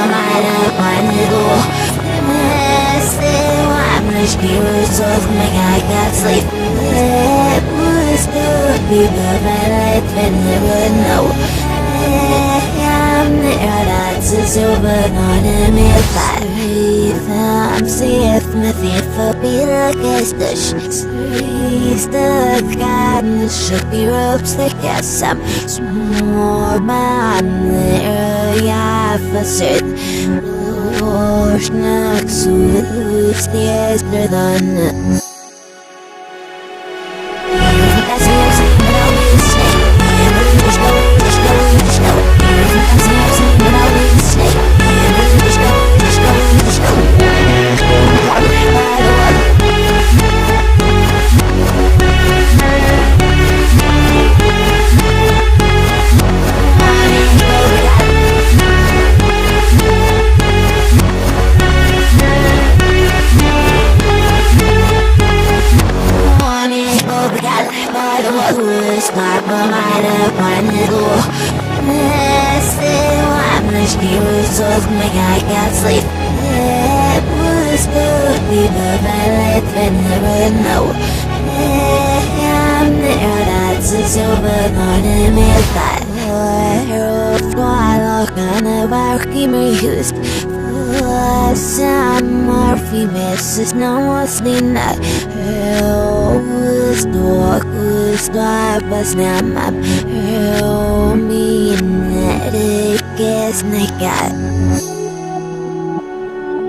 meine Panero. I'm nicht curious of my I got sleep. It was good, people, but I didn't never know. I'm there, that's a silver, not a myth. I'm safe, my thief, for be like a stush. Streets, the garden should be ropes, I guess I'm more man there, yeah, for certain. Not so stairs than Start by meine Panero. I'm nicht curious of my I can't sleep. It was good, people, but I didn't never know. I'm there, that's a silver, not a myth. I look on a barky me used. Some Murphy misses no one's in that. Pas nama Romi Nerik es nekat